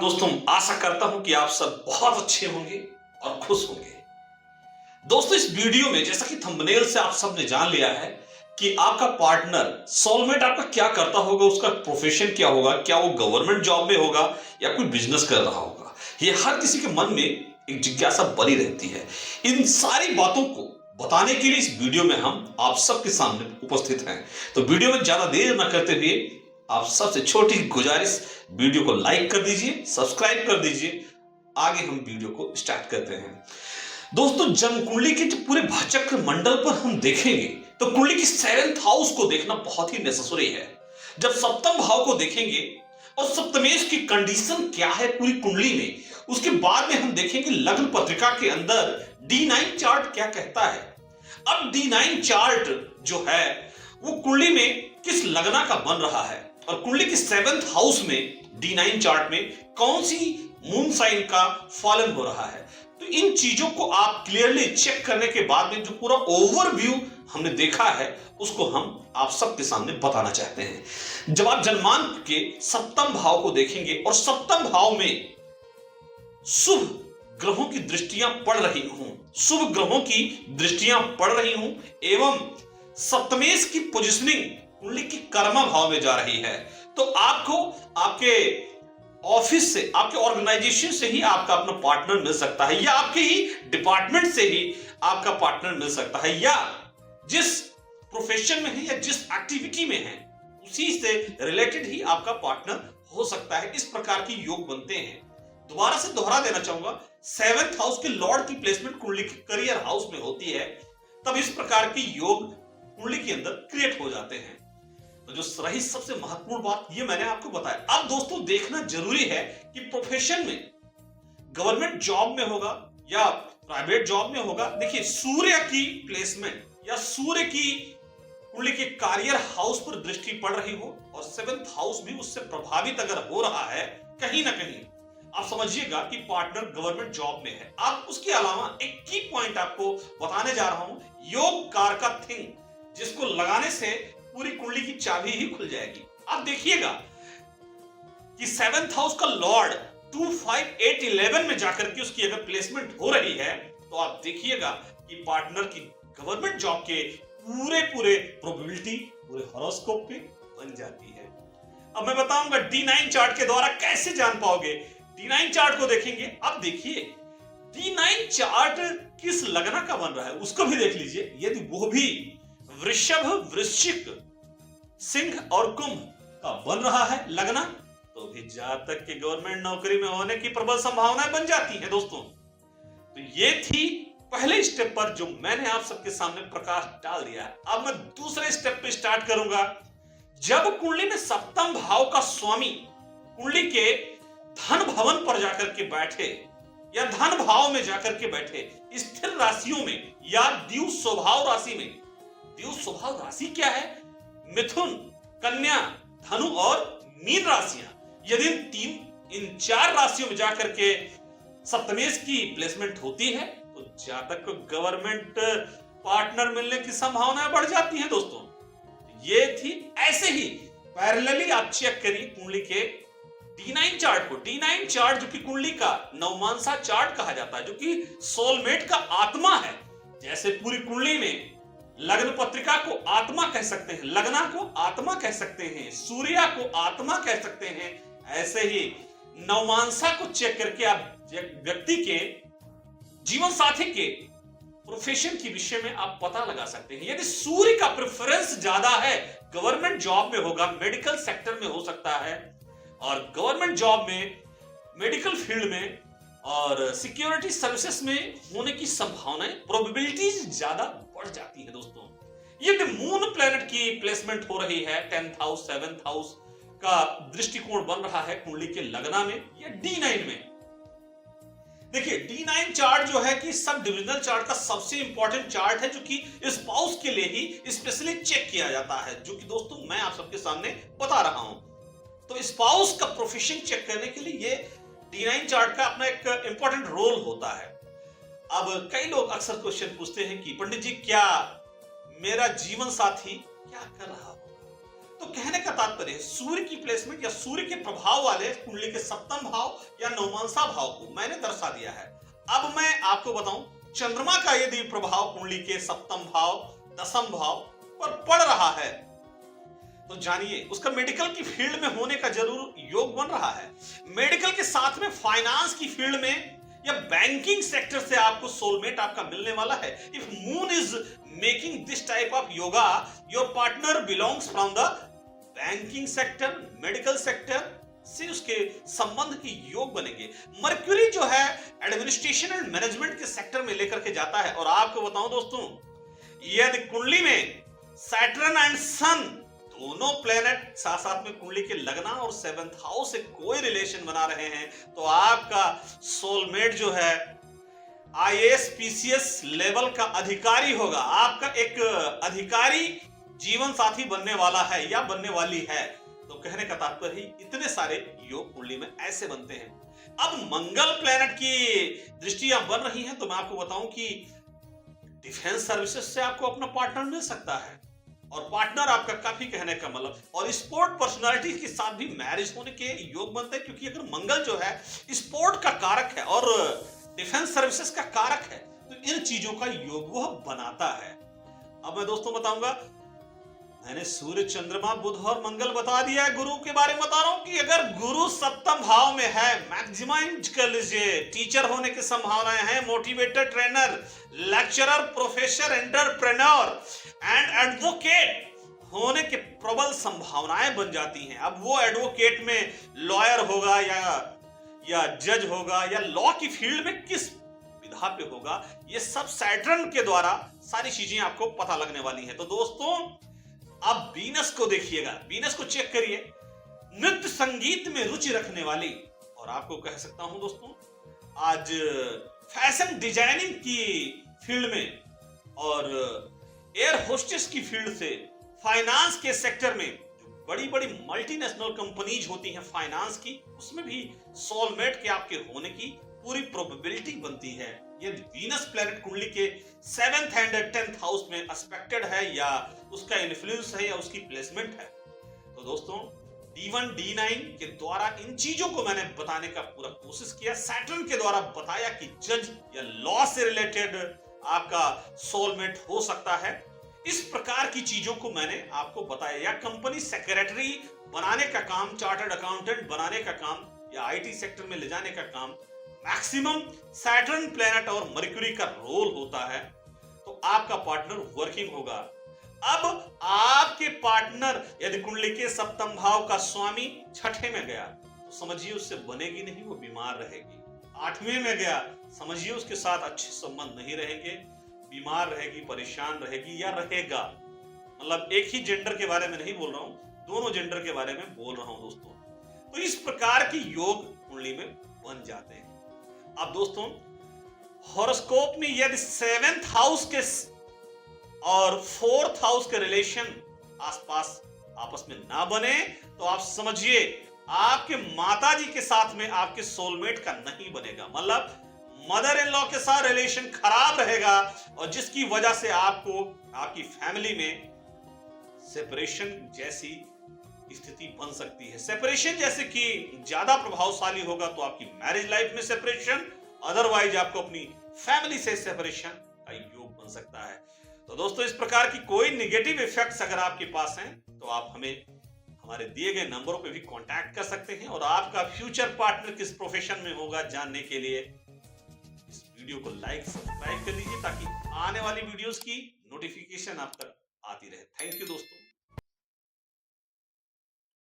दोस्तों, आशा करता हूं कि आप सब बहुत अच्छे होंगे और खुश होंगे। दोस्तों, इस वीडियो में जैसा कि थंबनेल से आप सबने जान लिया है कि आपका पार्टनर सोलमेट आपका क्या करता होगा, उसका प्रोफेशन क्या होगा, क्या वो गवर्नमेंट जॉब में होगा या कोई बिजनेस कर रहा होगा। ये हर किसी के मन में एक जिज्ञासा बनी रहती है। इन सारी बातों को बताने के लिए इस वीडियो में हम आप सबके सामने उपस्थित हैं। तो वीडियो में ज्यादा देर न करते हुए आप सबसे छोटी गुजारिश, वीडियो को लाइक कर दीजिए, सब्सक्राइब कर दीजिए। आगे हम वीडियो को स्टार्ट करते हैं। दोस्तों, जन्म कुंडली के पूरे भाचक्र मंडल पर हम देखेंगे तो कुंडली की 7th हाउस को देखना बहुत ही नेसेसरी है। जब सप्तम भाव को देखेंगे और सप्तमेश की कंडीशन क्या है पूरी कुंडली में, उसके बाद में हम देखेंगे लग्न पत्रिका के अंदर D9 चार्ट क्या कहता है। अब D9 चार्ट जो है वो कुंडली में किस लगना का बन रहा है और कुंडली की 7th हाउस में D9 चार्ट में कौन सी मून साइन का फॉलन हो रहा है। तो इन चीजों को आप क्लियरली चेक करने के बाद में जो पूरा ओवरव्यू हमने देखा है उसको हम आप सबके सामने बताना चाहते हैं। जब आप जन्मांक के सप्तम भाव को देखेंगे और सप्तम भाव में शुभ ग्रहों की दृष्टियां पड़ रही हूं, शुभ ग्रहों की दृष्टियां पड़ रही हूं एवं सप्तमेश की पोजिशनिंग कुंडली की कर्मा भाव में जा रही है, तो आपको आपके ऑफिस से, आपके ऑर्गेनाइजेशन से ही आपका अपना पार्टनर मिल सकता है या आपके ही डिपार्टमेंट से ही आपका पार्टनर मिल सकता है या जिस प्रोफेशन में है या जिस एक्टिविटी में है उसी से रिलेटेड ही आपका पार्टनर हो सकता है। इस प्रकार की योग बनते हैं। दोबारा से दोहरा देना चाहूंगा, 7th हाउस के लॉर्ड की प्लेसमेंट कुंडली के करियर हाउस में होती है, तब इस प्रकार की योग कुंडली के अंदर क्रिएट हो जाते हैं। तो जो रही सबसे महत्वपूर्ण बात, ये मैंने आपको बताया। अब दोस्तों, देखना जरूरी है कि प्रोफेशन में गवर्नमेंट जॉब में होगा या प्राइवेट जॉब में होगा। देखिए, सूर्य की प्लेसमेंट या सूर्य की कुंडली के करियर हाउस पर दृष्टि पड़ रही हो और 7th हाउस भी उससे प्रभावित अगर हो रहा है कहीं ना कहीं, आप समझिएगा कि पार्टनर गवर्नमेंट जॉब में है। आप उसके अलावा एक की पॉइंट आपको बताने जा रहा हूं, योग कार का थिंग, जिसको लगाने से पूरी कुंडली की चाबी ही खुल जाएगी। आप देखिएगा कि 7th हाउस का लॉर्ड 2, 5, 8, 11 में जाकर के उसकी अगर प्लेसमेंट हो रही है तो आप देखिएगा कि पार्टनर की गवर्नमेंट जॉब के पूरे प्रोबेबिलिटी पूरे हॉरोस्कोप पे बन जाती है। अब मैं बताऊंगा D9 चार्ट के द्वारा कैसे जान पाओगे। D9 चार्ट को देखेंगे। अब देखिए D9 चार्ट किस लगना का बन रहा है उसको भी देख लीजिए। यदि वो भी वृषभ, वृश्चिक, सिंह और कुंभ का बन रहा है लगना, तो भी जातक के गवर्नमेंट नौकरी में होने की प्रबल संभावनाएं बन जाती हैं। दोस्तों, तो ये थी पहले स्टेप पर जो मैंने आप सबके सामने प्रकाश डाल दिया है। अब मैं दूसरे स्टेप पे स्टार्ट करूंगा। जब कुंडली में सप्तम भाव का स्वामी कुंडली के धन भवन पर जाकर के बैठे या धन भाव में जाकर के बैठे स्थिर राशियों में या द्वितीय स्वभाव राशि में, द्वितीय स्वभाव राशि क्या है? मिथुन, कन्या, धनु और मीन राशियां। यदि इन 4 राशियों में जाकर के सप्तमेश की प्लेसमेंट होती है तो जातक को गवर्नमेंट पार्टनर मिलने की संभावनाएं बढ़ जाती हैं। दोस्तों, ये थी। ऐसे ही पैरेलली आप चेक करिए कुंडली के D9 चार्ट को। D9 चार्ट जो कि कुंडली का नवमांसा चार्ट कहा जाता है, जो कि सोलमेट का आत्मा है। जैसे पूरी कुंडली में लग्न पत्रिका को आत्मा कह सकते हैं, लगना को आत्मा कह सकते हैं, सूर्य को आत्मा कह सकते हैं, ऐसे ही नवमांसा को चेक करके आप व्यक्ति के जीवन साथी के प्रोफेशन के विषय में आप पता लगा सकते हैं। यदि सूर्य का प्रेफरेंस ज्यादा है, गवर्नमेंट जॉब में होगा, मेडिकल सेक्टर में हो सकता है और गवर्नमेंट जॉब में, मेडिकल फील्ड में और सिक्योरिटी सर्विसेज में होने की संभावनाएं, प्रोबेबिलिटीज ज्यादा बढ़ जाती है। दोस्तों, यदि मून प्लैनेट की प्लेसमेंट हो रही है 10th हाउस, 7th हाउस का दृष्टिकोण बन रहा है कुंडली के लगना में या D9 में। देखिए, D9 चार्ट जो है कि सब डिविजनल चार्ट का सबसे इंपॉर्टेंट चार्ट है, जो कि स्पाउस के लिए ही स्पेशली चेक किया जाता है, जो कि दोस्तों मैं आप सबके सामने बता रहा हूं। तो स्पाउस का प्रोफेशन चेक करने के लिए ये D9 चार्ट का अपना एक इंपॉर्टेंट रोल होता है। अब कई लोग अक्सर क्वेश्चन पूछते हैं कि पंडित जी, क्या मेरा जीवन साथी क्या कर रहा होगा? तो कहने का तात्पर्य है सूर्य की प्लेसमेंट या सूर्य के प्रभाव वाले कुंडली के सप्तम भाव या नवमांसा भाव को मैंने दर्शा दिया है। अब मैं आपको बताऊं, चंद्रमा का यदि प्रभाव कुंडली के सप्तम भाव दसम भाव पर पड़ रहा है तो जानिए उसका मेडिकल की फील्ड में होने का जरूर योग बन रहा है। मेडिकल के साथ में फाइनेंस की फील्ड में या बैंकिंग सेक्टर से आपको सोलमेट आपका मिलने वाला है। If moon is making this type of yoga, your partner belongs from the banking sector, medical sector से उसके संबंध की योग बनेंगे। मर्क्यूरी जो है एडमिनिस्ट्रेशन एंड मैनेजमेंट के सेक्टर में लेकर के जाता है। और आपको बताऊं दोस्तों, यदि कुंडली में सैटर्न एंड सन दोनों प्लेनेट साथ साथ में कुंडली के लगना और 7th हाउस से कोई रिलेशन बना रहे हैं तो आपका सोलमेट जो है आईएएस पीसीएस लेवल का अधिकारी होगा। आपका एक अधिकारी जीवन साथी बनने वाला है या बनने वाली है। तो कहने का तात्पर्य इतने सारे योग कुंडली में ऐसे बनते हैं। अब मंगल प्लेनेट की दृष्टियां बन रही हैं तो मैं आपको बताऊं कि डिफेंस सर्विसेज से आपको अपना पार्टनर मिल सकता है और पार्टनर आपका काफी कहने का मतलब, और स्पोर्ट पर्सनालिटी के साथ भी मैरिज होने के योग बनते हैं क्योंकि अगर मंगल जो है स्पोर्ट का कारक है और डिफेंस सर्विसेज का कारक है तो इन चीजों का योग वह बनाता है। अब मैं दोस्तों बताऊंगा, मैंने सूर्य चंद्रमा बुध और मंगल बता दिया है। गुरु के बारे में बता रहा हूं कि अगर गुरु सप्तम भाव में है, मैक्सिमाइज कर लीजिए, टीचर होने की संभावनाएं हैं, motivator, trainer, lecturer, professor, entrepreneur and advocate होने के प्रबल संभावनाएं बन जाती हैं। अब वो एडवोकेट में लॉयर होगा या जज होगा या लॉ की फील्ड में किस विधा पे होगा, ये सब सैटर्न के द्वारा सारी चीजें आपको पता लगने वाली हैं। तो दोस्तों अब वीनस को देखिएगा, वीनस को चेक करिए, नृत्य संगीत में रुचि रखने वाली, और आपको कह सकता हूं दोस्तों आज फैशन डिजाइनिंग की फील्ड में और एयर होस्टेस की फील्ड से, फाइनेंस के सेक्टर में जो बड़ी बड़ी मल्टीनेशनल कंपनीज होती हैं फाइनेंस की, उसमें भी सोलमेट के आपके होने की पूरी प्रोबेबिलिटी बनती है यदि वीनस प्लैनेट कुंडली के 7th एंड 10th हाउस में एस्पेक्टेड है या उसका इन्फ्लुएंस है या उसकी प्लेसमेंट है। तो दोस्तों D1 D9 के द्वारा इन चीजों को मैंने बताने का पूरा कोशिश किया। सैटर्न के द्वारा बताया कि जज या लॉ से रिलेटेड आपका सोलमेट हो सकता है। इस प्रकार की चीजों को मैंने आपको बताया, या कंपनी सेक्रेटरी बनाने का काम, चार्टर्ड अकाउंटेंट बनाने का काम या आईटी सेक्टर में ले जाने का काम मैक्सिमम सैटर्न प्लैनेट और मर्क्यूरी का रोल होता है। तो आपका पार्टनर वर्किंग होगा। अब आपके पार्टनर यदि कुंडली के सप्तम भाव का स्वामी छठे में गया तो समझिए उससे बनेगी नहीं, वो बीमार रहेगी। 8वें में गया समझिए उसके साथ अच्छे संबंध नहीं रहेंगे, बीमार रहेगी, परेशान रहेगी या रहेगा। मतलब एक ही जेंडर के बारे में नहीं बोल रहा हूं, दोनों जेंडर के बारे में बोल रहा हूं दोस्तों। तो इस प्रकार की योग कुंडली में बन जाते हैं। अब दोस्तों हॉरोस्कोप में यदि 7th हाउस के और 4th हाउस के रिलेशन आसपास आपस में ना बने तो आप समझिए आपके माताजी के साथ में आपके सोलमेट का नहीं बनेगा। मतलब मदर इन लॉ के साथ रिलेशन खराब रहेगा और जिसकी वजह से आपको आपकी फैमिली में सेपरेशन जैसी स्थिति बन सकती है। सेपरेशन जैसे कि ज्यादा प्रभावशाली होगा तो आपकी मैरिज लाइफ में सेपरेशन, अदरवाइज आपको अपनी फैमिली से सेपरेशन का योग बन सकता है। तो दोस्तों इस प्रकार की कोई नेगेटिव इफेक्ट्स अगर आपके पास हैं तो आप हमें हमारे दिए गए नंबरों पे भी कांटेक्ट कर सकते हैं। और आपका फ्यूचर पार्टनर किस प्रोफेशन में होगा जानने के लिए इस वीडियो को लाइक सब्सक्राइब कर लीजिए ताकि आने वाली वीडियोस की नोटिफिकेशन आप तक आती रहे। थैंक यू दोस्तों।